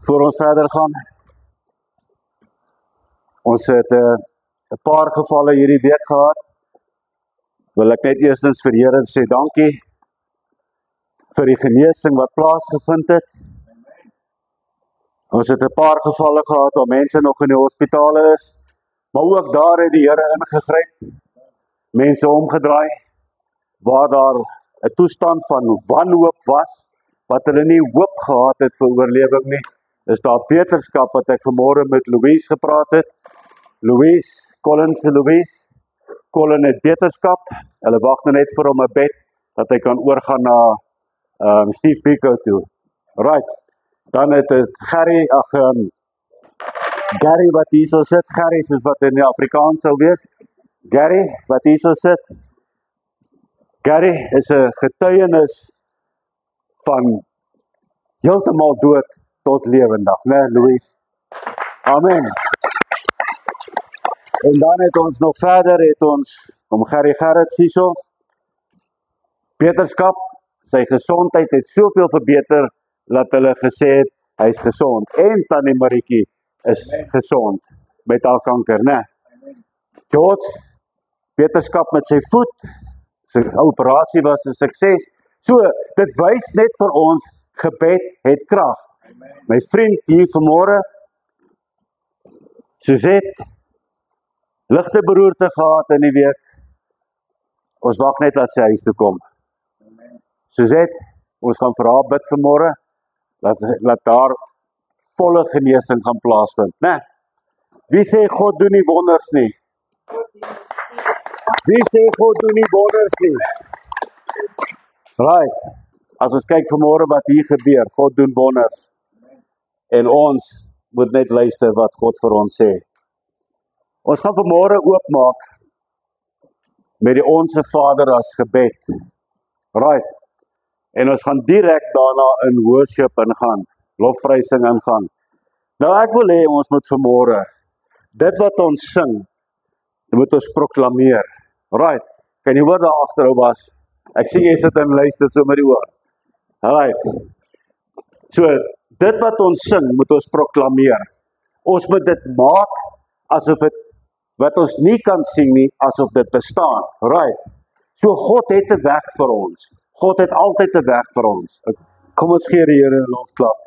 Voor ons verder gaan, ons het 'n paar gevalle hierdie week gehad. Wil ek net eerstens vir die Here sê dankie vir die genesing wat plaasgevind het. Ons het 'n paar gevalle gehad waar mense nog in die hospitale is, maar ook daar het die Here ingegryp, mense omgedraai, waar daar 'n toestand van wanhoop was, wat hulle nie hoop gehad het vir oorlewing nie. Is daar beterskap wat ek vanmôre met Louise gepraat het. Colin het beterskap. Hulle wag nou net vir hom 'n bed dat hy kan oorgaan na Steve Biko toe. Right. Dan het Gary wat hier so sit. Gary soos wat in die Afrikaans sou wees. Gary wat hier so sit. Gary is 'n getuienis van heeltemal dood tot lewendig, né, Louise? Amen. En dan het ons nog verder, om Gerrie Gerrits hierso, beterskap, sy gesondheid het soveel verbeter, dat hulle gesê het, hy is gesond. En Tannie Marietjie is gesond, met haar kanker, né? George, beterskap met sy voet, sy operasie was 'n sukses. So, dit wys net vir ons, gebed het krag. My vriend hier vanmôre, Suzette, ligte beroerte gehad in die week. Ons wag net dat sy huis toe kom. Suzette, ons gaan vir haar bid vanmôre, laat daar volle genesing gaan plaasvind, né? Wie sê God doen nie wonders nie? Wie sê God doen nie wonders nie? Right. As ons kyk vanmôre wat hier gebeur, God doen wonders. En ons moet net luister wat God vir ons sê. Ons gaan vanmôre oopmaak met die Onse Vader as gebed. Right. En ons gaan direk daarna in worship ingaan, lofprysing ingaan. Nou ek wil hê ons moet vanmôre dit wat ons sing, moet ons proklameer. Right. Kan jy hoor daar agter was? Ek sien jy sit en luister so met die oor. Right. So, dit wat ons sing, moet ons proklameer. Ons moet dit maak asof dit, wat ons nie kan sien nie, asof dit bestaan. Right. So, God het 'n weg vir ons. God het altyd 'n weg vir ons. Kom ons gee die Here 'n lofklap.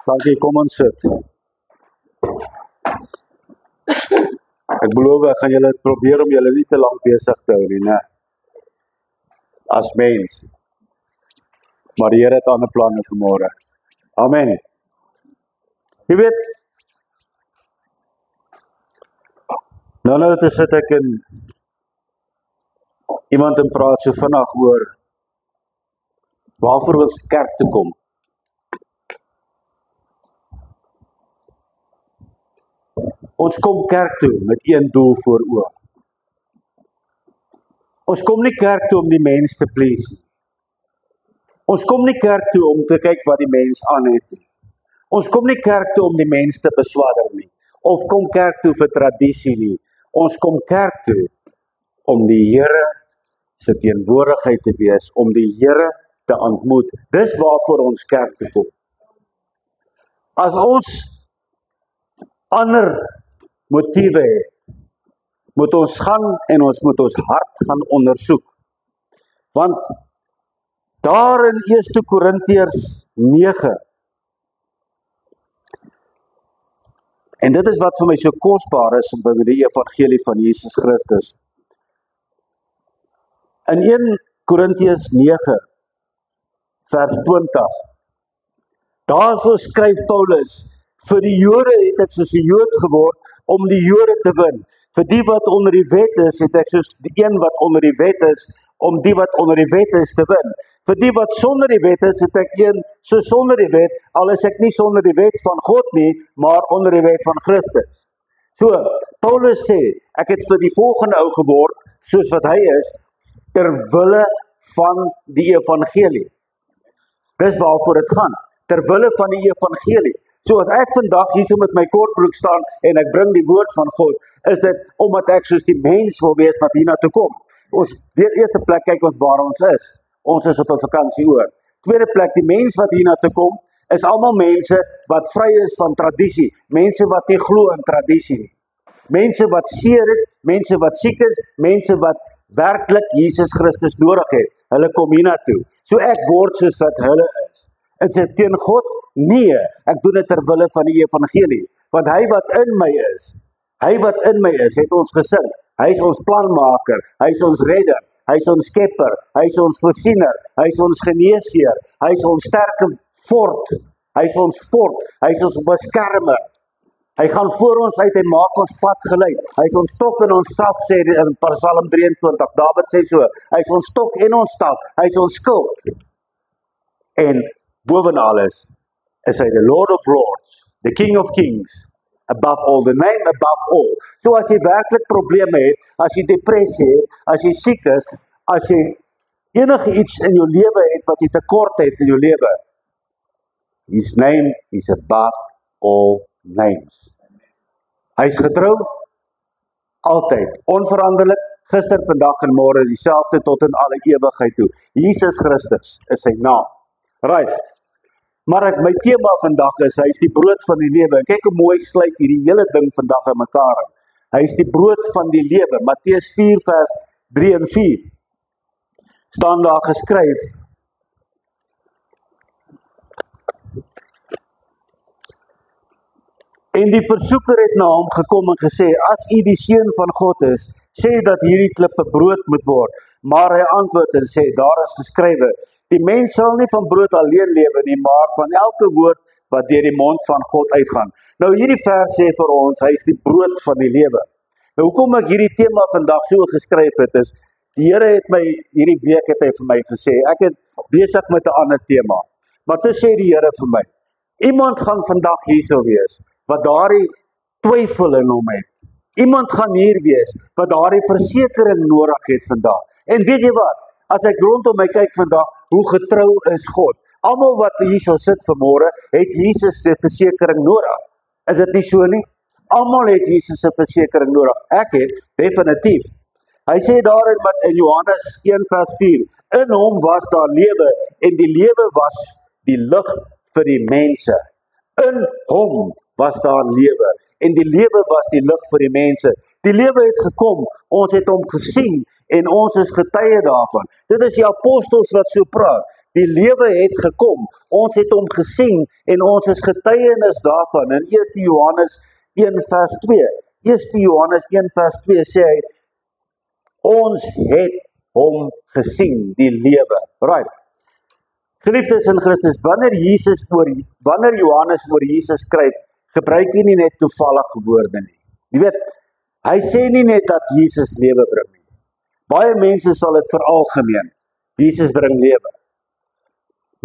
Dankie, kom ons sit. Ek beloof, ek gaan julle probeer om julle nie te lank besig te hou nie, né? As mens. Maar die Here het ander planne vanmôre. Amen. Jy weet, nou te sit ek en iemand en praat so vinnig oor waarvoor ons kerk toe kom. Ons kom kerk toe met een doel voor oë. Ons kom nie kerk toe om die mens te please nie. Ons kom nie kerk toe om te kyk wat die mens aan het nie. Ons kom nie kerk toe om die mens te beswadder nie. Of kom kerk toe vir tradisie nie. Ons kom kerk toe om die Here se teenwoordigheid te wees, om die Here te ontmoet. Dis waarvoor ons kerk toe kom. As ons ander motiewe het, moet ons gaan en ons moet ons hart gaan ondersoek. Want daar in 1 Korintiërs 9, en dit is wat vir my so kosbaar is by die evangelie van Jesus Christus. In 1 Korintiërs 9, vers 20, daar so skryf Paulus, vir die Jode het ek soos 'n Jood geword, om die Jode te win. Vir die wat onder die wet is, het ek soos die een wat onder die wet is, om die wat onder die wet is te win. Vir die wat sonder die wet is, het ek een soos sonder die wet, al is ek nie sonder die wet van God nie, maar onder die wet van Christus. So, Paulus sê, ek het vir die volgende ou geword, soos wat hy is, ter wille van die evangelie. Dis waarvoor dit gaan, ter wille van die evangelie. So as ek vandag hier so met my kortbroek staan en ek bring die woord van God, is dit omdat ek soos die mens wil wees wat hiernatoe kom. Ons weet eerste plek kyk ons waar ons is. ons is op 'n vakansieoord. Tweede plek, die mens wat hier na toe kom, is almal mense wat vry is van tradisie, mense wat nie glo in tradisie nie. Mense wat seer het, mense wat siek is, mense wat werklik Jesus Christus nodig het. Hulle kom hier na toe. So ek word soos wat hulle is. Is dit teen God? Nee, ek doen dit ter wille van die evangelie. Want hy wat in my is, het ons gesing. Hy is ons planmaker, hy is ons redder, hy is ons skepper, hy is ons voorsiener, hy is ons geneesheer, hy is ons sterke fort, hy is ons beskermer. Hy gaan voor ons uit en maak ons pad gelyk. Hy is ons stok en ons staf, sê in Psalm 23. David sê so, hy is ons stok en ons staf, hy is ons skild. En boven alles is hy the Lord of Lords, the King of Kings, above all, the name above all. So as jy werklik probleme het, as jy depressie het, as jy siek is, as jy enige iets in jou lewe het wat jy tekort het in jou lewe, his name is above all names. Hy is getrou, altyd, onveranderlik, gister, vandag en môre, dieselfde tot in alle ewigheid toe. Jesus Christus is sy naam. Right. Maar my tema vandag is, hy is die brood van die lewe. Kyk hoe mooi sluit hierdie hele ding vandag in mekaar. Hy is die brood van die lewe. Matteus 4 vers 3 en 4. Staan daar geskryf, en die versoeker het na hom gekom en gesê, as u die seun van God is, sê dat hierdie klippe brood moet word. Maar hy antwoord en sê, daar is geskrywe, die mens sal nie van brood alleen lewe nie, maar van elke woord wat deur die mond van God uitgaan. Nou hierdie vers sê vir ons, hy is die brood van die lewe. Nou hoekom ek hierdie tema vandag so geskryf het is, die Here het my, hierdie week het hy vir my gesê, ek het besig met 'n ander tema. Maar toe sê die Here vir my, iemand gaan vandag hier sou wees, wat daardie twyfel in hom het. Iemand gaan hier wees, wat daardie versekering nodig het vandag. En weet jy wat, as ek rondom my kyk vandag, hoe getrou is God. Almal wat hier sal sit vanmôre, het Jesus se versekering nodig. Is dit nie so nie? Almal het Jesus se versekering nodig. Ek het, definitief. Hy sê daar in Johannes 1 vers 4, in hom was daar lewe, en die lewe was die lig vir die mense. In hom was daar lewe, en die lewe was die lig vir die mense. Die lewe het gekom, ons het hom gesien, en ons is getuie daarvan. Dit is die apostels wat so praat. Die lewe het gekom, ons het hom gesien, en ons is getuienis daarvan. In 1 Johannes 1 vers 2, 1 Johannes 1 vers 2 sê hy, ons het hom gesien, die lewe. Right. Geliefdes in Christus, wanneer Johannes oor Jesus skryf, gebruik hy nie net toevallige woorde nie. Jy weet, hy sê nie net dat Jesus lewe bring nie. Baie mense sal dit veralgemeen. Jesus bring lewe.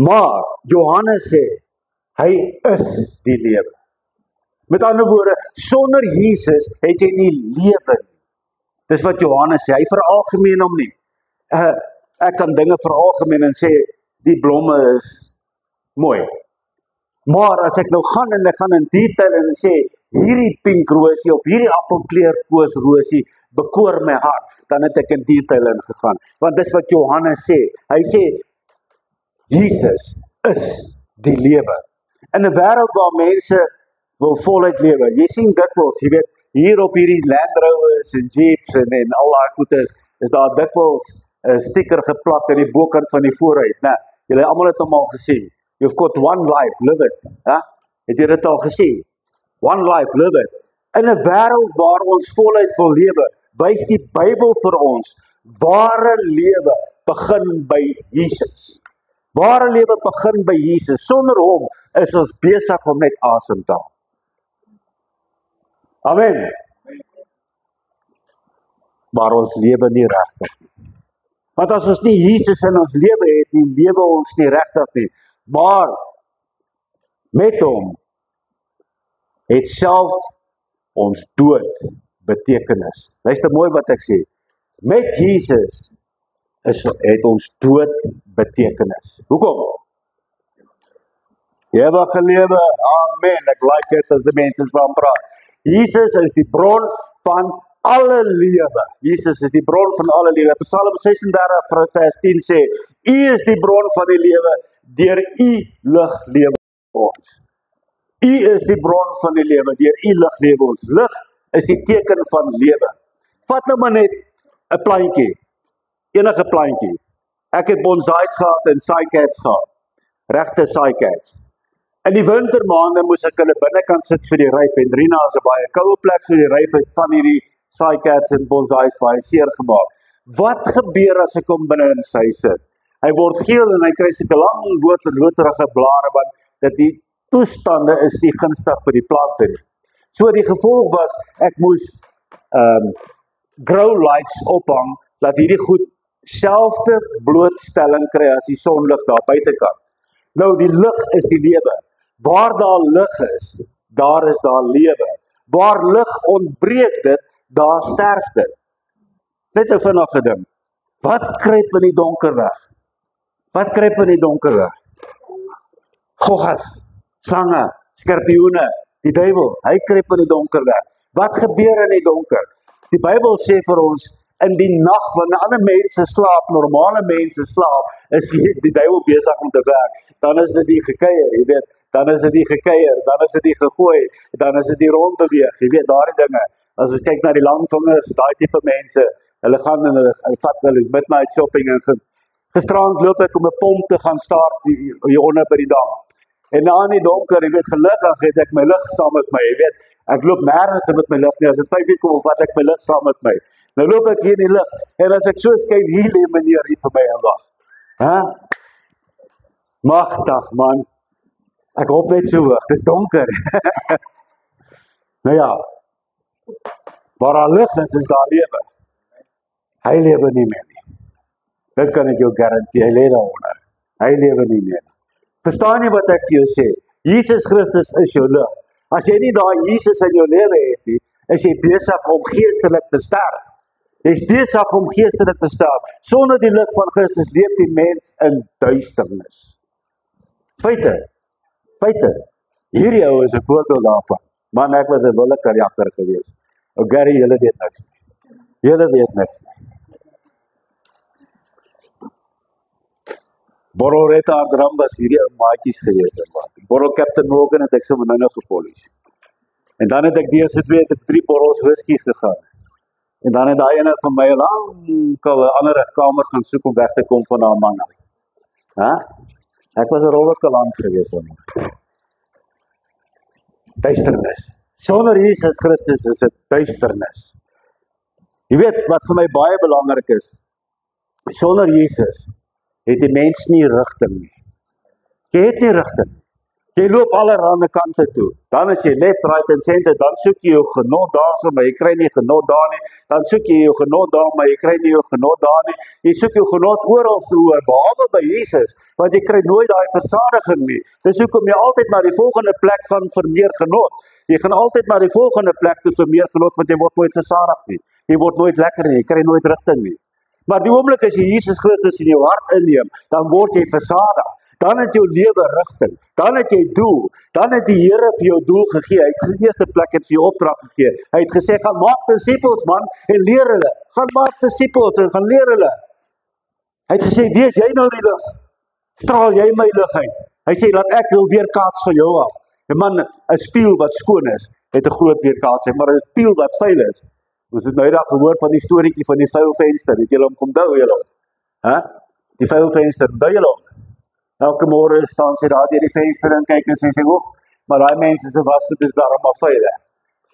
Maar Johannes sê, hy is die lewe. Met ander woorde, sonder Jesus het jy nie lewe nie. Dis wat Johannes sê, hy veralgemeen hom nie. Ek kan dinge veralgemeen en sê, die blomme is mooi. Maar as ek nou gaan en ek gaan in detail en sê, hierdie pink roosie of hierdie appelkleurkoos roosie bekoor my hart, dan het ek in detail ingegaan. Want dis wat Johannes sê. Hy sê, Jesus is die lewe. In 'n wêreld waar mense wil voluit lewe, jy sien dikwels, jy weet, hier op hierdie Land Rovers en Jeeps en al daai goedes, is daar dikwels 'n sticker geplak aan die bokant van die vooruit. Nou, julle almal het hom al gesien. You've got one life, live it. Het jy dit al gesien? One life, live it. In 'n wêreld waar ons voluit wil lewe, wys die Bybel vir ons, ware lewe begin by Jesus. Ware lewe begin by Jesus. Sonder hom is ons besig om net asem te haal. Amen. Maar ons lewe nie regtig nie. Want as ons nie Jesus in ons lewe het nie, lewe ons nie regtig nie. Maar met hom het self ons dood betekenis. Luister mooi wat ek sê. Met Jesus het ons dood betekenis. Hoekom? Ewige lewe, amen. Ek like dit as die mense van praat. Jesus is die bron van alle lewe. Jesus is die bron van alle lewe. Psalm 36 vers 10 sê, U is die bron van die lewe, deur U lig lewe ons. U is die bron van die lewe, deur U lig lewe ons. Lig is die teken van lewe. Vat nou maar net 'n plantjie, enige plantjie. Ek het bonsais gehad en saaicats gehad, regte saaicats. In die wintermaande moes ek hulle binnekant sit vir die ryp, en Rina is 'n baie koue plek, so die ryp het van hierdie saaicats en bonsais baie seer gemaak. Wat gebeur as ek hom binne in sy sit? Hy word geel en hy kry sulke lang loterige blare, want dat die toestande is nie gunstig vir die plante nie. So die gevolg was, ek moes grow lights ophang, dat hierdie goed selfde blootstelling kry as die sonlig daar buitekant. Nou die lig is die lewe. Waar daar lig is daar lewe. Waar lig ontbreek dit, daar sterf dit. Net 'n vinnige ding. Wat kruip in die donker weg? Wat kruip in die donker weg? Goggas, slange, skorpioene, die duiwel, hy kruip in die donker weg. Wat gebeur in die donker? Die Bybel sê vir ons, in die nag, wanneer ander mense slaap, normale mense slaap, is die duiwel besig om te werk. Dan is dit die gekeier, jy weet, dan is dit die gekeier, dan is dit die gegooi, dan is dit die rondbeweeg, jy weet, daardie dinge. As ons kyk na die langvingers, daai tipe mense, hulle gaan en hulle vat hulle midnight shopping en gisterand loop ek om 'n pomp te gaan start hier onder by die dam. En na in die donker, jy weet, gelukkig het ek my lig saam met my, jy weet, ek loop nêrens met my lig nie, as dit 5 uur kom, vat ek my lig saam met my. Nou loop ek hier in die lig, en as ek so kyk, hier lê meneer hier vir my en wag. Magtig, man. Ek hoop net so hoog, dis donker. Nou ja, waar daar lig is daar lewe. Hy lewe nie meer nie. Dit kan ek jou garandeer, hy lê daaronder. Hy lewe nie meer. Verstaan jy wat ek vir jou sê? Jesus Christus is jou lig. As jy nie daai Jesus in jou lewe het nie, is jy besig om geestelik te sterf. Jy is besig om geestelik te sterf. Sonder die lig van Christus leef die mens in duisternis. Feite. Hierdie ou is 'n voorbeeld daarvan. Man, ek was 'n wille karjakker geweest. O Gary, julle weet niks nie. Julle weet niks nie. Borrel Retard Ram was hierdie maatjies geweest. Borrel Captain Morgan het ek sommer nou gepolish. En dan het ek deur se 3 borrels whisky gegaan. En dan het daai ene van my lank 'n ander kamer gaan soek om weg te kom van daai man af. Ek was 'n rollerke land geweest hoor. Duisternis. Sonder Jesus Christus is dit duisternis. Jy weet wat vir my baie belangrik is. Sonder Jesus het die mens nie rigting nie. Jy het nie rigting. Jy loop allerhande kante toe. Dan as jy left, right en center, dan soek jy jou genot daarso, maar jy kry nie genot daar nie. Dan soek jy jou genot daar, maar jy kry nie jou genot daar nie. Jy soek jou genot oral oor, behalwe by Jesus, want jy kry nooit daai versadiging nie. Dis hoekom jy altyd na die volgende plek gaan vir meer genot. Jy gaan altyd na die volgende plek toe vir meer genot, want jy word nooit versadig nie. Jy word nooit lekker nie, jy kry nooit rigting nie. Maar die oomblik as jy Jesus Christus in jou hart inneem, dan word jy versadig. Dan het jou lewe rigting, dan het jy doel, dan het die Here vir jou doel gegee. Hy het in die eerste plek vir jou opdrag gegee. Hy het gesê, gaan maak disippels man, en leer hulle. Gaan maak disippels en gaan leer hulle. Hy het gesê, wees jy nou die lig, straal jy my lig uit. Hy sê, laat ek wil weerkaats van jou af. En man, 'n spieël wat skoon is, het 'n groot weerkaats, maar 'n spieël wat vuil is. Ons het nou eendag gehoor van die storieetjie van die vuil venster. Het julle hom onthou julle? Die vuil venster, onthou julle hom? Elke môre staan sy daar deur die venster en kyk en sy sê, "Oek, maar daai mense se wasgoed is darm maar vuil."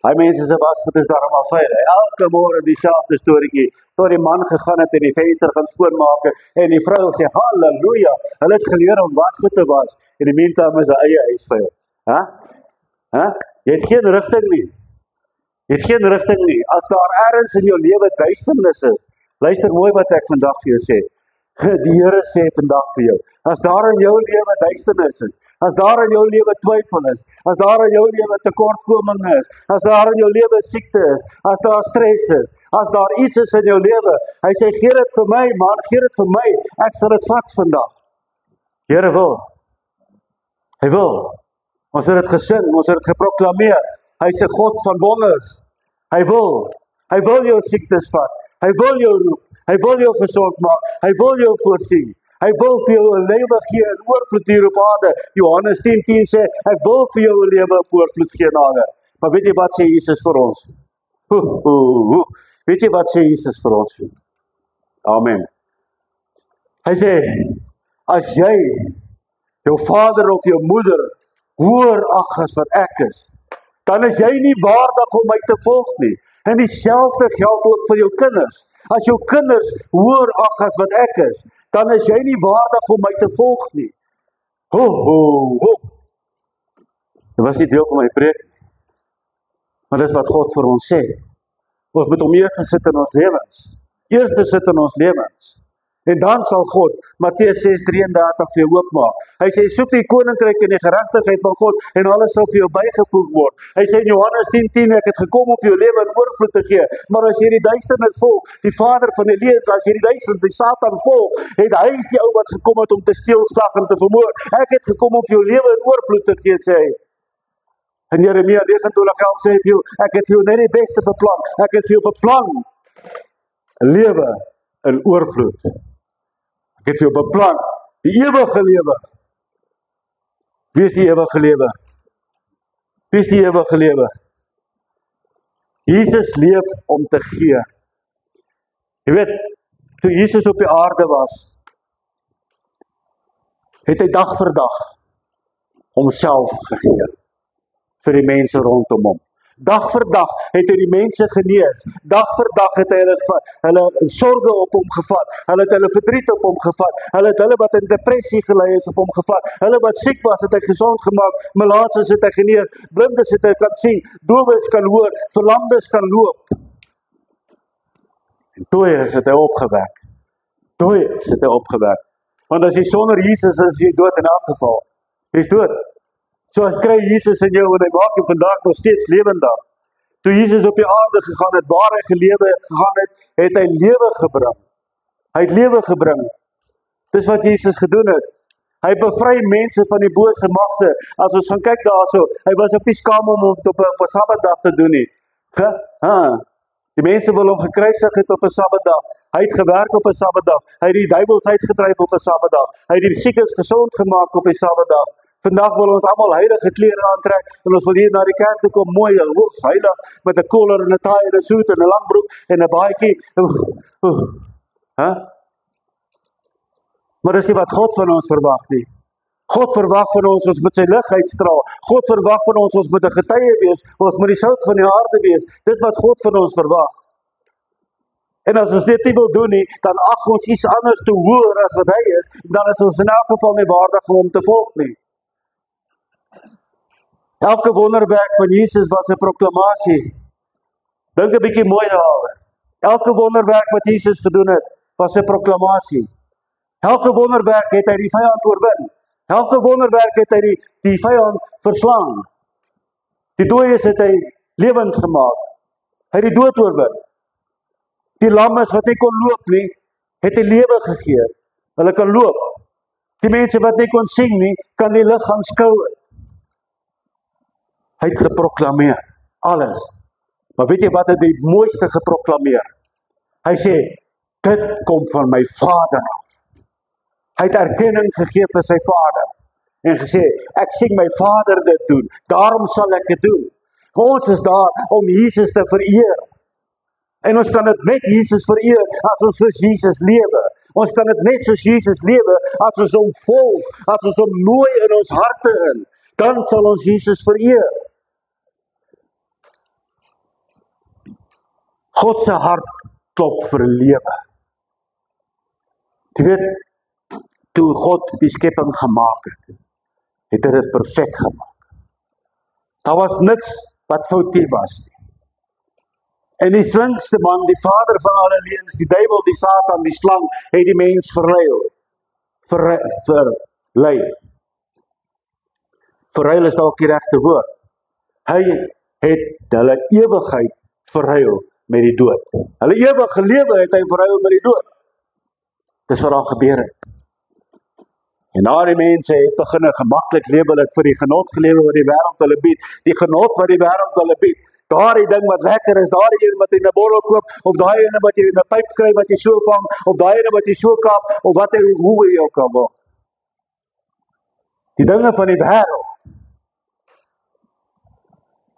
Daai mense se wasgoed is darm maar vuil. Elke môre dieselfde storieetjie. Tot die man gegaan het en die venster gaan skoonmaak en die vrou sê, "Halleluja, hulle het geleer om wasgoed te was." En die meantime is sy eie huis vuil. Jy het geen rigting nie. Jy het geen rigting nie. As daar ergens in jou lewe duisternis is, luister mooi wat ek vandag vir jou sê. Die Here sê vandag vir jou, as daar in jou lewe duisternis is, as daar in jou lewe twyfel is, as daar in jou lewe tekortkoming is, as daar in jou lewe siekte is, as daar stres is, as daar iets is in jou lewe, hy sê, gee dit vir my man, gee dit vir my, ek sal dit vat vandag. Die Here wil. Hy wil. Ons het dit gesing, ons het dit geproklameer. Hy is 'n God van wonders. Hy wil. Hy wil jou siektes vat. Hy wil jou roep. Hy wil jou gesond maak. Hy wil jou voorsien. Hy wil vir jou 'n lewe gee in oorvloed hier op aarde. Johannes 10:10 sê, hy wil vir jou 'n lewe op oorvloed gee in aarde. Maar weet jy wat sê Jesus vir ons? Weet jy wat sê Jesus vir ons? Amen. Hy sê, as jy jou vader of jou moeder hoër ag as wat ek is, dan is jy nie waardig om my te volg nie. En dieselfde geld ook vir jou kinders. As jou kinders hoër ag as wat ek is, dan is jy nie waardig om my te volg nie. Dit was nie deel van my preek, maar dis wat God vir ons sê. Ons moet hom eers sit in ons lewens. Eerste sit in ons lewens. En dan sal God, Matteus 6:33 vir jou oopmaak. Hy sê, soek die koninkryk en die geregtigheid van God en alles sal vir jou bygevoeg word. Hy sê in Johannes 10:10, ek het gekom om vir jou lewe in oorvloed te gee. Maar as jy die duisternis volg, die vader van die lewe, as jy die duisternis, die Satan volg, het hy is die ou wat gekom het om te steel, slag en te vermoor. Ek het gekom om vir jou lewe in oorvloed te gee, sê hy. En Jeremia 29:11 sê vir jou, ek het vir jou net die beste beplan. Ek het vir jou beplan 'n lewe in oorvloed. Ek het vir jou beplan, die ewige lewe. Wie is die ewige lewe? Wie is die ewige lewe? Jesus leef om te gee. Jy weet, toe Jesus op die aarde was, het hy dag vir dag homself gegee vir die mense rondom hom. Dag vir dag het hy die mense genees. Dag vir dag het hy hulle sorge op hom gevat. Hulle het hulle verdriet op hom gevat. Hulle het hulle wat in depressie gelei is op hom gevat. Hulle wat siek was, het hy gesond gemaak. Malaatses het hy genees. Blindes het hy kan sien. Dowes kan hoor. Verlamdes kan loop. En dooies het hy opgewek. Dooies het hy opgewek. Want as jy sonder Jesus is, jy dood in elk geval. Jy is dood. So as kry Jesus in jou en hy maak jou vandag nog steeds lewendig. Toe Jesus op die aarde gegaan het, waar hy gelewe gegaan het, het hy lewe gebring. Hy het lewe gebring. Dis wat Jesus gedoen het. Hy bevry mense van die bose magte. As ons gaan kyk daarso, hy was op die skaam om op 'n Sabbatdag te doen nie. Die mense wil hom gekruisig het op 'n Sabbatdag. Hy het gewerk op 'n Sabbatdag. Hy het die duiwels uitgedryf op 'n Sabbatdag. Hy het die siekes gesond gemaak op 'n Sabbatdag. Vandag wil ons almal heilige klere aantrek en ons wil hier na die kerk toe kom mooi en hoogs heilig met 'n koller en 'n taai en 'n soet en 'n lang broek en 'n baadjie. Maar dis nie wat God van ons verwag nie. God verwag van ons moet sy lig uitstraal. God verwag van ons moet 'n getuie wees. Ons moet die sout van die aarde wees. Dis wat God van ons verwag. En as ons dit nie wil doen nie, dan ag ons iets anders te hoor as wat hy is, dan is ons in elk geval nie waardig om hom te volg nie. Elke wonderwerk van Jesus was 'n proklamasie. Dink 'n bietjie mooi daaroor. Elke wonderwerk wat Jesus gedoen het, was 'n proklamasie. Elke wonderwerk het hy die vyand oorwin. Elke wonderwerk het hy die vyand verslaan. Die dooies het hy lewend gemaak. Hy het die dood oorwin. Die lammes wat nie kon loop nie, het hy lewe gegee. Hulle kan loop. Die mense wat nie kon sien nie, kan die lig gaan skou. Hy het geproklameer, alles. Maar weet jy wat het die mooiste geproklameer? Hy sê, dit kom van my Vader af. Hy het erkenning gegee vir sy Vader. En gesê, ek sien my Vader dit doen, daarom sal ek dit doen. Ons is daar om Jesus te vereer. En ons kan dit net Jesus vereer as ons soos Jesus lewe. Ons kan dit net soos Jesus lewe as ons hom volg, as ons hom nooi in ons harte in. Dan sal ons Jesus vereer. God se hart klop vir lewe. Jy weet, toe God die skepping gemaak het, het hy dit perfek gemaak. Daar was niks wat foutief was nie. En die slinkste man, die vader van alle leuns, die duiwel, die Satan, die slang, het die mens verlei. Verruil is dalk die regte woord. Hy het hulle ewigheid verruil met die dood. Hulle ewige lewe het hy verruil met die dood. Dis wat daar gebeur het. En die mense het begin 'n gemaklik lewe vir die genot gelewe wat die wêreld hulle bied. Die genot wat die wêreld hulle bied. daardie ding wat lekker is, daardie een wat jy in 'n bottel koop, of daai een wat jy in 'n pyp kry wat jy so vang, of daai een wat jy so kaap, of wat hoe jy ook al wil. Die dinge van die wêreld.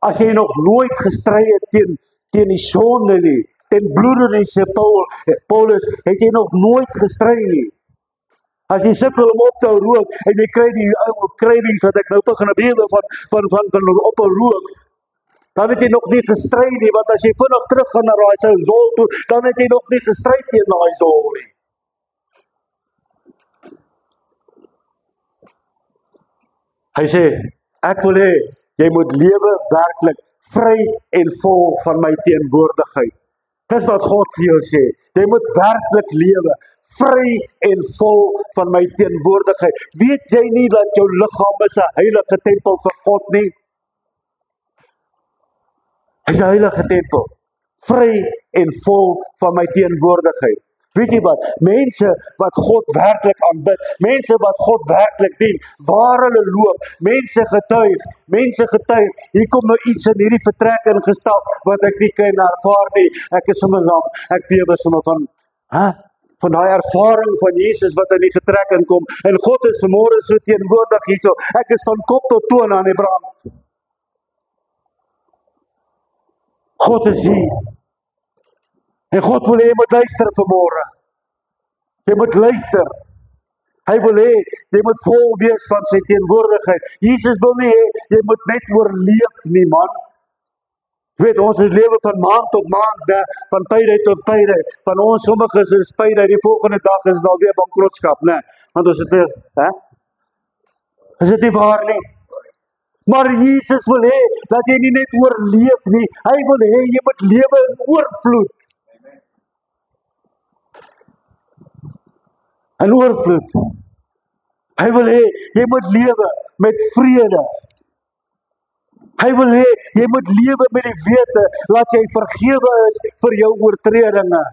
As jy nog nooit gestry het teen die sonde nie, teen bloedende sê Paulus, het jy nog nooit gestry nie. As jy sukkel om op te hou rook, en jy kry die ou cravings wat ek nou begin bewe van op 'n rook, dan het jy nog nie gestry nie, want as jy vinnig terug gaan na daai sou zol toe, dan het jy nog nie gestry teen daai zol nie. Hy sê, ek wil hê, jy moet lewe werklik vry en vol van my teenwoordigheid. Dis wat God vir jou sê. Jy moet werklik lewe vry en vol van my teenwoordigheid. Weet jy nie dat jou liggaam is 'n heilige tempel vir God nie? Hy is 'n heilige tempel, vry en vol van my teenwoordigheid. Weet jy wat? Mense wat God werklik aanbid, mense wat God werklik dien, waar hulle loop, mense getuig, hier kom nou iets in hierdie vertrek ingestap, wat ek nie kan ervaar nie, ek is sommer lam, ek bewe sommer van daai ervaring van Jesus wat in die vertrek inkom, en God is vanmôre so teenwoordig hierso, ek is van kop tot toon aan die brand. God is hier. En God wil hê jy moet luister vanmôre. Jy moet luister. Hy wil hê jy moet vol wees van sy teenwoordigheid. Jesus wil nie hê jy moet net oorleef nie, man. Weet, ons is lewe van maand tot maand, van tydheid tot tydheid. Van ons sommiges is tydheid, die volgende dag is het alweer bankrotskap, né? Want ons het weer, is dit nie waar nie? Maar Jesus wil hê dat jy nie net oorleef nie. Hy wil hê jy moet lewe in oorvloed. In oorvloed. Hy wil hê jy moet lewe met vrede. Hy wil hê jy moet lewe met die wete dat jy vergewe is vir jou oortredinge.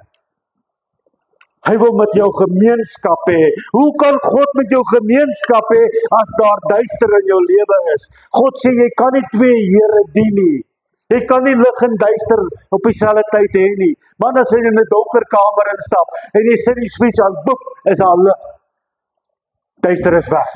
Hy wil met jou gemeenskap hê. Hoe kan God met jou gemeenskap hê as daar duister in jou lewe is? God sê jy kan nie twee here dien nie. Jy kan nie lig en duister op dieselfde tyd hê nie. Man, as jy in 'n donker kamer instap en jy sit die switch aan, boep, is daar lig. Duister is weg.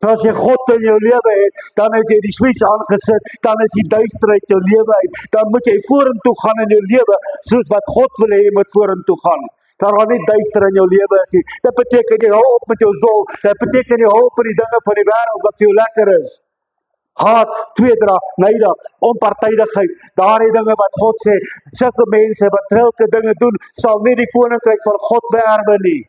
So as jy God in jou lewe het, dan het jy die switch aangesit, dan is die duister uit jou lewe uit. Dan moet jy vorentoe gaan in jou lewe, soos wat God wil hê jy moet vorentoe gaan. Daar gaan nie duister in jou lewe is nie. Dit beteken jy hou op met jou zol. Dit beteken jy hou op met die dinge van die wêreld wat vir jou lekker is. Haat, tweedrag, nydag, onpartydigheid, daardie dinge wat God sê, sulke mense wat sulke dinge doen, sal nie die koninkryk van God beerwe nie.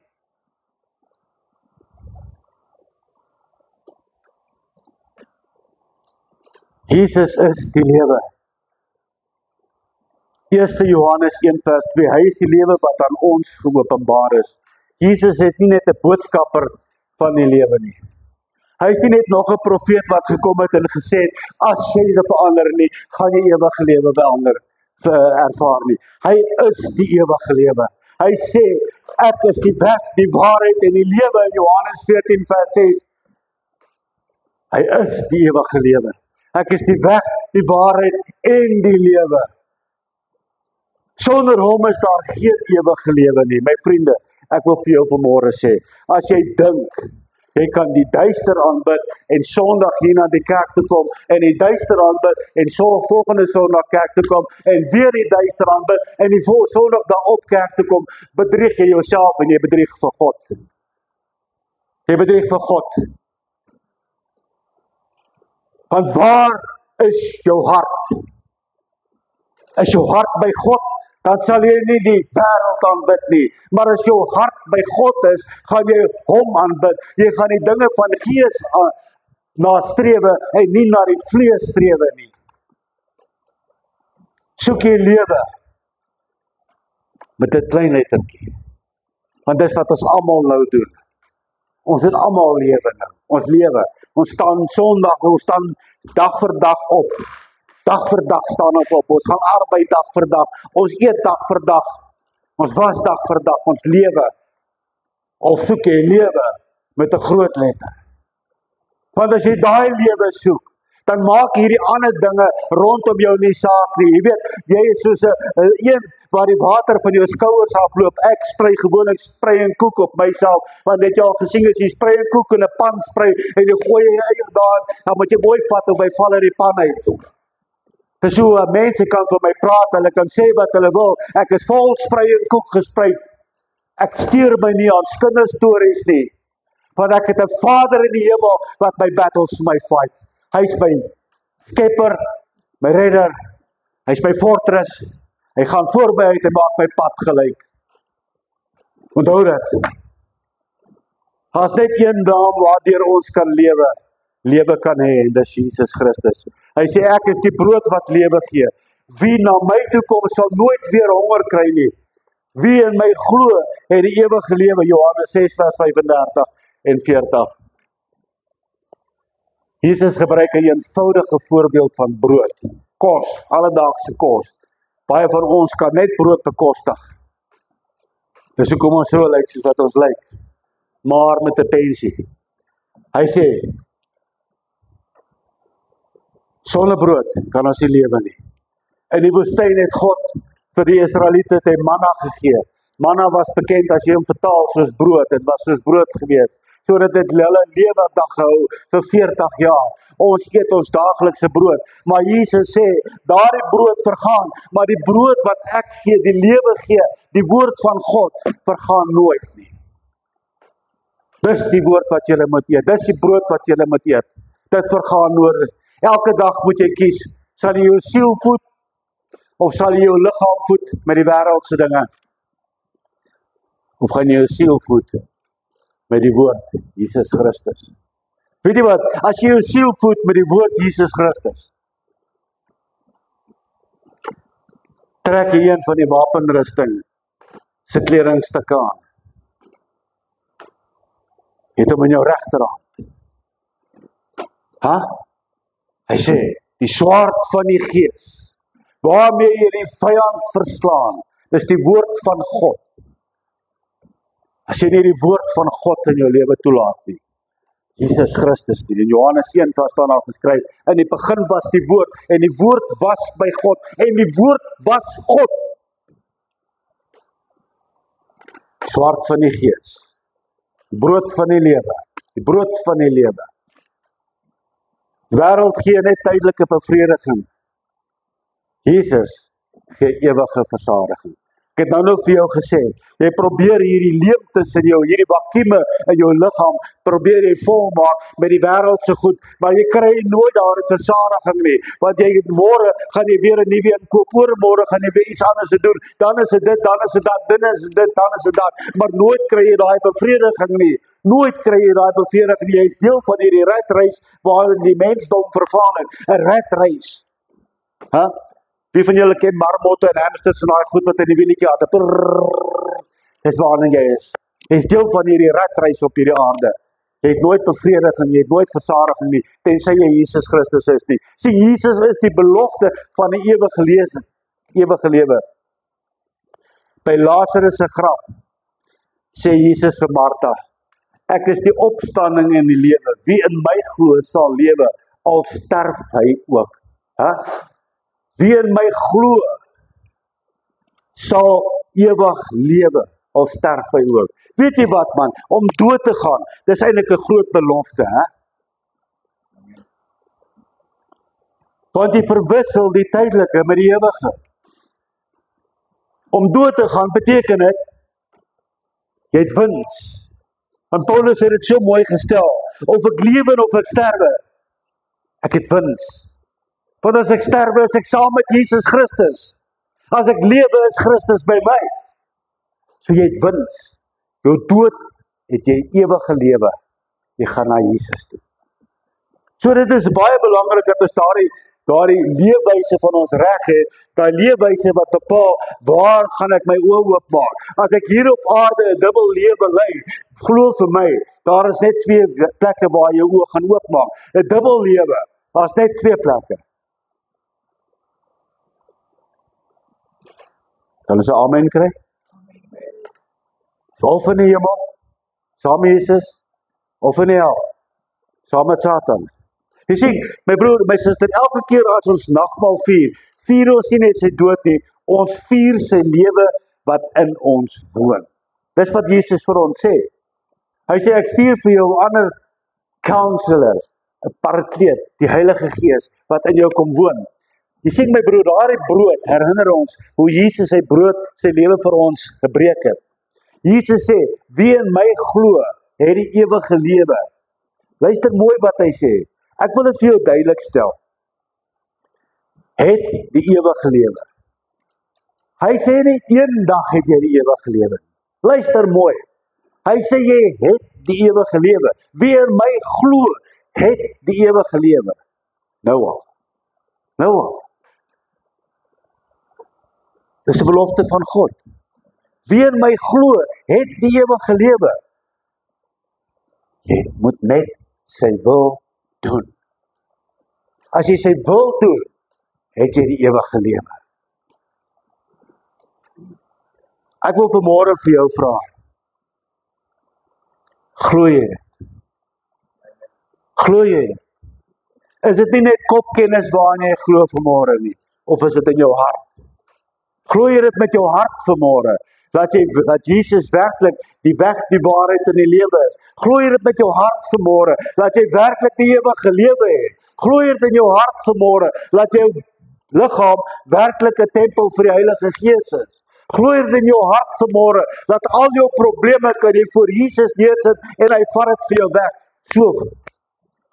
Jesus is die lewe. 1 Johannes 1 vers 2, hy is die lewe wat aan ons geopenbaar is. Jesus het nie net 'n boodskapper van die lewe nie. Hy is nie net nog 'n profeet wat gekom het en gesê het, as jy dit verander nie, gaan jy ewige lewe ervaar nie. Hy is die ewige lewe. Hy sê, ek is die weg, die waarheid en die lewe in Johannes 14 vers 6. Hy is die ewige lewe. Ek is die weg, die waarheid en die lewe. Sonder hom is daar geen ewige lewe nie. My vriende, ek wil vir jou vanmôre sê, as jy dink, jy kan die duister aanbid en Sondag hier na die kerk toe kom en die duister aanbid en volgende Sondag kerk toe kom en weer die duister aanbid en die Sondag daarop kerk toe kom, bedrieg jy jouself en jy bedrieg vir God. Jy bedrieg vir God. Want waar is jou hart? Is jou hart by God? Dan sal jy nie die wêreld aanbid nie. Maar as jou hart by God is, gaan jy hom aanbid. Jy gaan die dinge van gees nastrewe en nie na die vlees strewe nie. Soek jy lewe met 'n klein lettertjie. Want dis wat ons almal nou doen. Ons het almal lewe nou. Ons lewe. Ons staan Sondag, ons staan dag vir dag op. Dag vir dag staan ons op, ons gaan arbeid dag vir dag, ons eet dag vir dag, ons was dag vir dag, ons lewe. Al soek jy lewe met 'n groot letter. Want as jy daai lewe soek, dan maak hierdie ander dinge rondom jou nie saak nie. Jy weet, jy is soos 'n een waar die water van jou skouers afloop. Ek gewoonlik sprei en koek op myself, want dit jy al gesien as jy sprei en koek in 'n pan sprei en jy gooi jy eier daar, dan moet jy mooi vat of hy val uit die pan uit. Dis hoe mense kan vir my praat, hulle kan sê wat hulle wil. Ek is vol sprei en koek gesprei. Ek steur my nie aan kinderstories nie, want ek het 'n Vader in die hemel wat my battles vir my fight. Hy is my skepper, my redder, hy is my fortress, hy gaan voor my uit en maak my pad gelyk. Onthou dit. As net een naam waardeur ons kan lewe kan hê, en dis Jesus Christus. Hy sê, ek is die brood wat lewe gee. Wie na my toe kom, sal nooit weer honger kry nie. Wie in my glo, het die ewige lewe, Johannes 6 vers 35 en 40. Jesus gebruik 'n eenvoudige voorbeeld van brood, kos, alledaagse kos. Baie van ons kan net brood bekostig. Dis hoekom ons so lyk soos wat ons lyk, maar met 'n pensie. Hy sê, sonder brood kan ons nie lewe nie. In die woestyn het God vir die Israeliete manna gegee. Manna was bekend as jy hom vertaal soos brood, dit was soos brood gewees, sodat dit hulle lewendig gehou vir 40 jaar. Ons eet ons daaglikse brood, maar Jesus sê, daardie brood vergaan, maar die brood wat ek gee, die lewe gee, die woord van God, vergaan nooit nie. Dis die woord wat jy moet eet, dis die brood wat jy moet eet, dit vergaan nooit. Elke dag moet jy kies, sal jy jou siel voed, of sal jy jou liggaam voed met die wêreldse dinge? Of gaan jy jou siel voed met die woord Jesus Christus? Weet jy wat, as jy jou siel voed met die woord Jesus Christus, trek jy een van die wapenrusting se kledingstukke aan. Jy het hom in jou regterhand. Hy sê, die swaard van die Gees, waarmee jy die vyand verslaan, dis die woord van God. As jy nie die woord van God in jou lewe toelaat nie, Jesus Christus nie. In Johannes 1 staan daar geskryf, in die begin was die woord, en die woord was by God, en die woord was God. Swaard van die Gees, die brood van die lewe, die brood van die lewe. Die wêreld gee net tydelike bevrediging. Jesus gee ewige versadiging. Ek het nou vir jou gesê, jy probeer hierdie leemtes in jou, hierdie vakuume in jou liggaam, probeer jy volmaak met die wêreldse goed, maar jy kry nooit daar 'n versadiging nie, want jy môre gaan jy weer 'n nuwe een koop, oormôre gaan jy weer iets anders doen, dan is dit, dan is dit dat, dan is dit, dan is dit dat, maar nooit kry jy daai bevrediging nie, nooit kry jy daai bevrediging nie, jy is deel van hierdie redreis waarin die mensdom verval het, 'n redreis. Wie van julle ken marmotte en hamsters en daai goed wat in die wielietjie aan, dis waarin jy is. Jy is deel van hierdie redreis op hierdie aarde. Jy het nooit bevrediging, jy het nooit versadiging nie, tensy jy Jesus Christus is nie. Sê, Jesus is die belofte van die ewige lewe. By Lazarus se graf, sê Jesus vir Martha, ek is die opstanding en die lewe. Wie in my glo sal lewe, al sterf hy ook. Wie in my glo sal ewig lewe, al sterf hy ook. Weet jy wat man, om dood te gaan, dis eintlik 'n groot belofte, Want jy verwissel die tydelike met die ewige. Om dood te gaan beteken dit, jy het wins. En Paulus het dit so mooi gestel, of ek lewe of ek sterwe, ek het wins. Want as ek sterwe, is ek saam met Jesus Christus. As ek lewe, is Christus by my. So jy het wins. Jou dood het jy ewige lewe. Jy gaan na Jesus toe. So dit is baie belangrik dat ons daardie leefwyse van ons reg het, daai leefwyse wat bepaal, waar gaan ek my oë oopmaak? As ek hier op aarde 'n dubbel lewe lei, glo vir my, daar is net 2 plekke waar jou oë gaan oopmaak. 'n Dubbel lewe, daar's net 2 plekke. Kan ons 'n amen kry? Of in die hemel, saam met Jesus, of in die hel, saam met Satan. Jy sien, my broer, my suster, elke keer as ons nagmaal vier ons nie net sy dood nie, ons vier sy lewe wat in ons woon. Dis wat Jesus vir ons sê. Hy sê, ek stuur vir jou 'n ander counselor, 'n parakleet, die Heilige Gees, wat in jou kom woon. Jy sien my broer, daardie brood herinner ons hoe Jesus sy brood, sy lewe vir ons gebreek het. Jesus sê, wie in my glo, het die ewige lewe. Luister mooi wat hy sê. Ek wil dit vir jou duidelik stel. Het die ewige lewe. Hy sê nie eendag het jy die ewige lewe. Luister mooi. Hy sê jy het die ewige lewe. Wie in my glo, het die ewige lewe. Nou al. Dis 'n belofte van God. Wie in my glo, het die ewige lewe. Jy moet net sy wil doen. As jy sy wil doen, het jy die ewige lewe. Ek wil vanmôre vir jou vra. Glo jy dit? Glo jy dit? Is dit nie net kopkennis waarin jy glo vanmôre nie? Of is dit in jou hart? Glo jy dit met jou hart vanmôre? Dat Jesus werklik die weg, die waarheid en die lewe is. Glo jy dit met jou hart vanmôre? Dat jy werklik die ewige lewe het? Glo jy dit in jou hart vanmôre? Dat jou liggaam werklik 'n tempel vir die Heilige Gees is? Glo jy dit in jou hart vanmôre? Dat al jou probleme kan jy voor Jesus neersit en hy vat dit vir jou weg?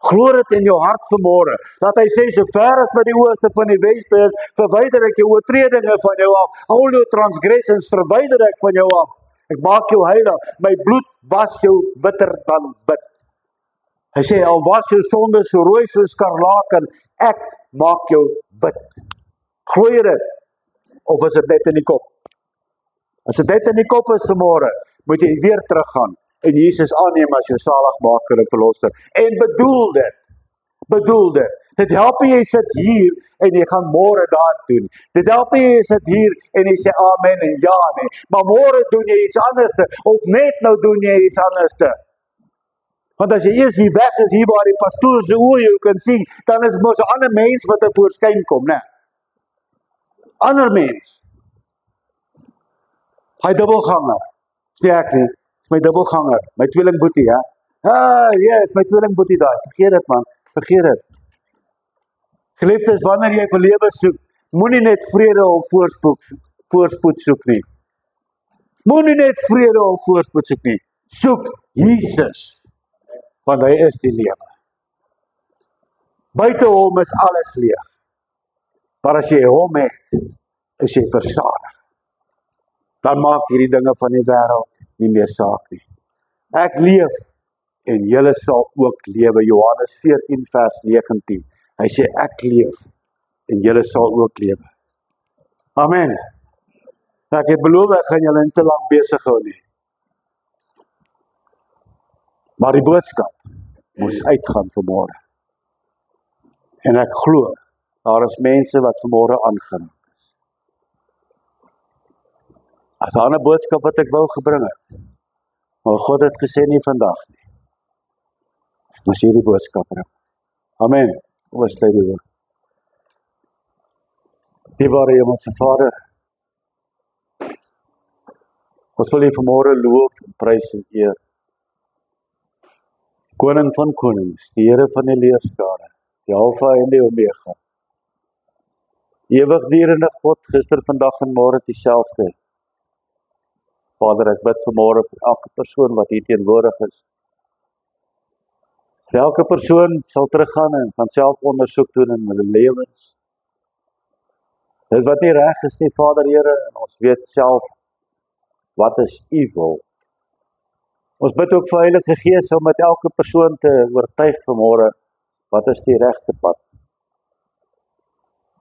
Glo dit in jou hart vanmôre, dat hy sê, so ver as wat die ooste van die weste is, verwyder ek jou oortredinge van jou af, al jou transgressions verwyder ek van jou af, ek maak jou heilig, my bloed was jou witter dan wit. Hy sê, al was jou sonde so rooi soos skarlaken, ek maak jou wit. Glo jy dit? Of is dit net in die kop? As dit net in die kop is vanmôre, moet jy weer teruggaan en Jesus aanneem as jou saligmaker en verlosser. En bedoel dit. Dit help jy sit hier en jy gaan môre daar doen. Dit help jy sit hier en jy sê amen en ja nie. Maar môre doen jy iets anders, of net nou doen jy iets anders. Want as jy eers hier weg is, hier waar die pastoor se oë jou kan sien, dan is mos 'n ander mens wat er voorskyn kom, né? Ander mens. Hy dubbelganger. Sê ek nie. My dubbelganger, my tweelingboetie, ja. Yes, my tweelingboetie daar. Vergeet dit man, vergeet dit. Geliefdes, wanneer jy vir lewe soek, moenie net vrede of voorspoed soek nie. Moenie net vrede of voorspoed soek nie. Soek Jesus, want hy is die lewe. Buite hom is alles leeg. Maar as jy hom het, is jy versadig. Dan maak hierdie dinge van die wêreld nie meer saak nie. Ek leef en julle sal ook lewe. Johannes 14 vers 19. Hy sê ek leef en julle sal ook lewe. Amen. Ek het beloof ek gaan julle nie te lank besig hou nie. Maar die boodskap moes uitgaan vanmôre. En ek glo daar is mense wat vanmôre aangeraak is. As 'n ander boodskap wat ek wou gebring het. Maar God het gesê nie vandag nie. Ek moes hierdie boodskap bring. Amen. Ons sluit die woord. Dierbare Hemelse Vader, ons wil U vanmôre loof en prys en eer. Koning van konings, die Here van die leerskare, die Alfa en die Omega. Die ewigdurende God, gister, vandag en môre dieselfde. Vader, ek bid vanmôre vir elke persoon wat hier teenwoordig is. Elke persoon sal teruggaan en gaan self ondersoek doen in hulle lewens. Dit wat nie reg is nie, Vader Here, en ons weet self wat is U wil. Ons bid ook vir Heilige Gees om met elke persoon te oortuig vanmôre wat is die regte pad.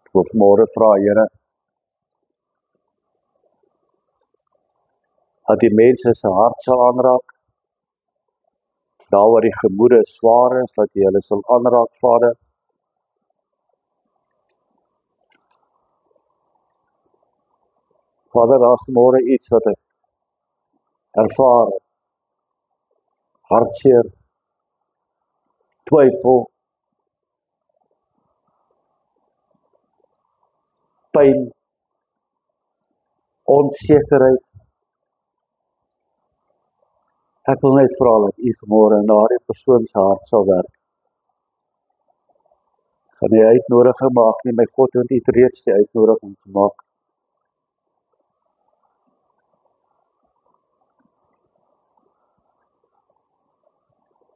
Ek wil vanmôre vra, Here, dat die mense se hart sal aanraak, daar waar die gemoede swaar is, dat jy hulle sal aanraak, Vader. Vader, daar is môre iets wat ek ervaar, hartseer, twyfel, pyn, onsekerheid. Ek wil net vra dat u vanmôre in daardie persoon se hart sal werk. Gaan die uitnodiging maak nie, my God het u reeds die uitnodiging gemaak.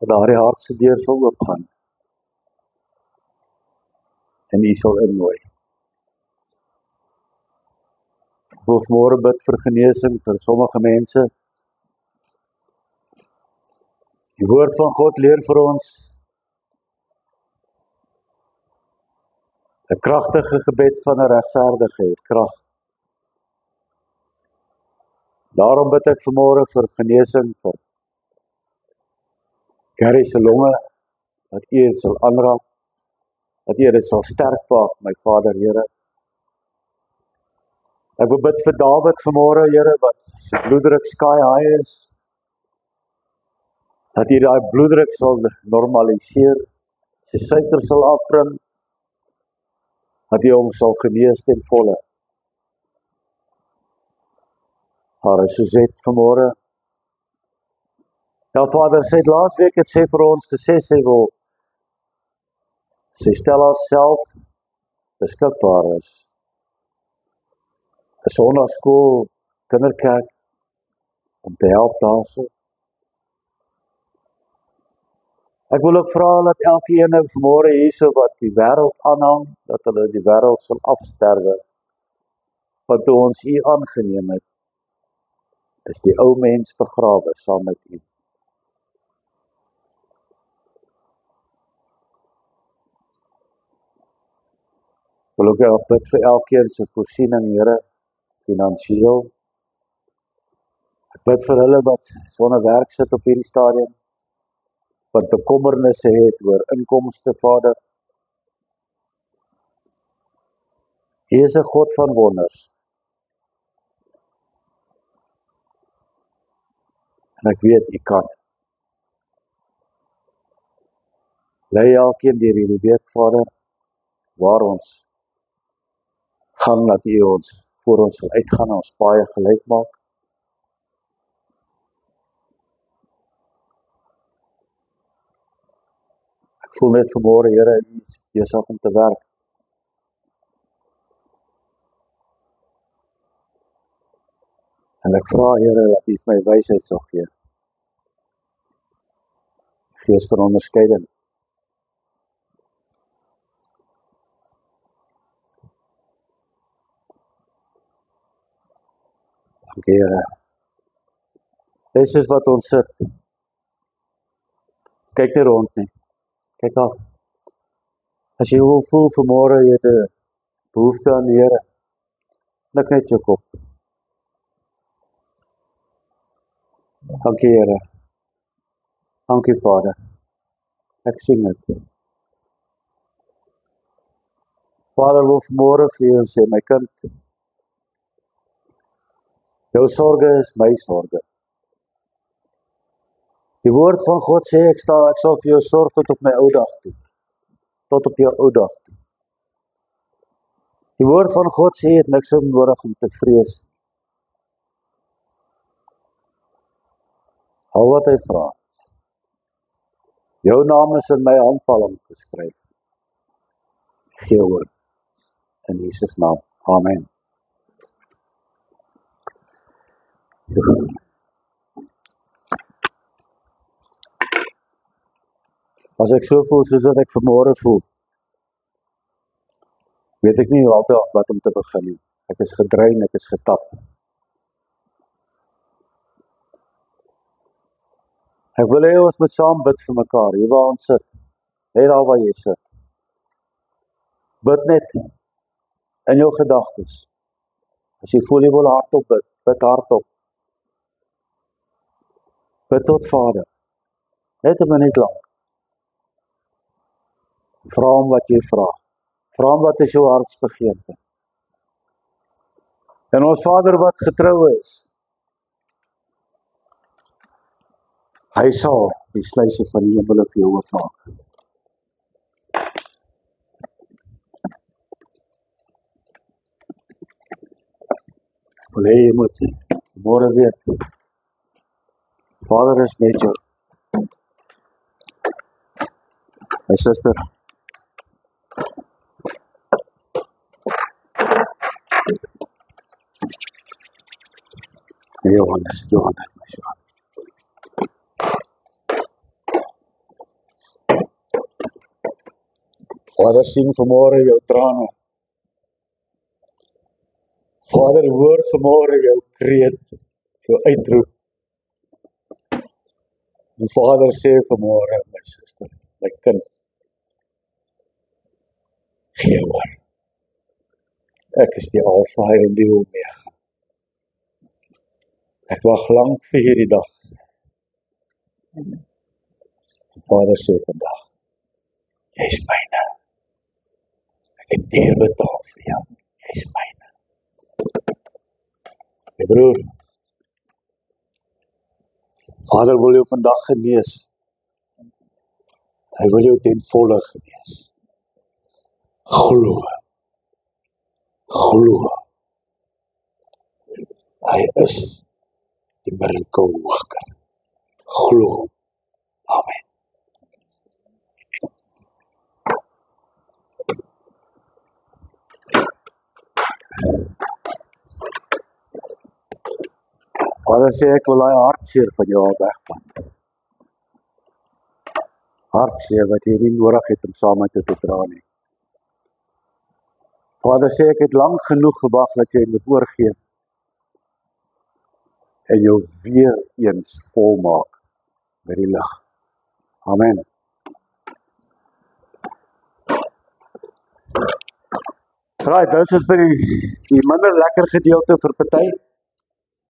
En daardie hart se deur sal oopgaan. En u sal innooi. Ek wil vanmôre bid vir genesing vir sommige mense. Die woord van God leer vir ons 'n kragtige gebed van 'n regverdige het krag. Daarom bid ek vanmôre vir genesing vir Gary se longe, dat u dit sal aanraak, dat u dit sal sterk maak, my Vader, Here. Ek wil bid vir Dawid vanmôre, Here, wat sy bloeddruk sky high is, dat u daai bloeddruk sal normaliseer, sy suiker sal afbring, dat u hom sal genees ten volle. Haar Suzette vanmôre. Ja, Vader, sy het laasweek het sê vir ons gesê sy stel haarself beskikbaar is. 'n Sondagskool, kinderkerk, om te help daarso. Ek wil ook vra dat elkeen vanmôre hierso wat die wêreld aanhang, dat hulle die wêreld sal afsterwe. Want toe ons u aangeneem het, is die ou mens begrawe saam met u. Ek wil ook bid vir elkeen se voorsiening, Here, finansiëel. Ek bid vir hulle wat sonder werk sit op hierdie stadium, wat bekommernisse het oor inkomste, Vader. U is 'n God van wonders. En ek weet, u kan. Lei elkeen deur hierdie week, Vader, waar ons gaan, dat u ons voor ons sal uitgaan en ons paaie gelyk maak. Ek voel net vanmôre, Here, u is besig om te werk. En ek vra, Here, dat u vir my wysheid sal gee. Gees van onderskeiding. Dankie, Here. Dis is wat ons sit. Kyk nie rond nie. Kyk af. As jy wil voel vanmôre jy het 'n behoefte aan die Here, knik net jou kop. Dankie, Here. Dankie, Vader. Ek sien dit. Vader, wil vanmôre vir jou sê, my kind, jou sorge is my sorge. Die woord van God sê, ek sal vir jou sorg tot op my ou dag toe. Tot op jou ou dag toe. Die woord van God sê, het niks nodig om te vrees. Al wat hy vra. Jou naam is in my handpalm geskryf. Gee oor. In Jesus naam. Amen. As ek so voel soos wat ek vanmôre voel, weet ek nie altyd wat om te begin nie. Ek is gedrein, ek is getap. Ek wil hê ons moet saam bid vir mekaar, hier waar ons sit, net daar waar jy sit. Bid net in jou gedagtes. As jy voel jy wil hardop bid, bid hardop. Bid tot Vader, net 'n minuut lank. Vra hom wat jy vra. Vra hom wat is jou hartsbegeerte. En ons Vader wat getrou is, hy sal die sluise van die hemel vir jou oopmaak. wil hê jy moet môre weet, Vader is met jou. My suster, Johannes, my son. Vader, sien vanmôre jou trane. Vader, hoor vanmôre jou kreet, jou uitroep. En Vader sê vanmôre, my suster, my kind, gee oor. Ek is die Alfa en die Omega. Ek wag lank vir hierdie dag. En Vader sê vandag, jy is myne. Ek het duur betaal vir jou. Jy is myne. My broer, Vader wil jou vandag genees. Hy wil jou ten volle genees. Glo. Glo. Hy is die miracle worker. Glo. Amen. Vader sê, ek wil daai hartseer van jou al wegvat. Hartseer wat jy nie nodig het om saam met jou te dra nie. Vader sê, ek het lank genoeg gewag dat jy moet oorgee en jou weer eens volmaak met die lig. Amen. Right, dit is by die minder lekker gedeelte vir party.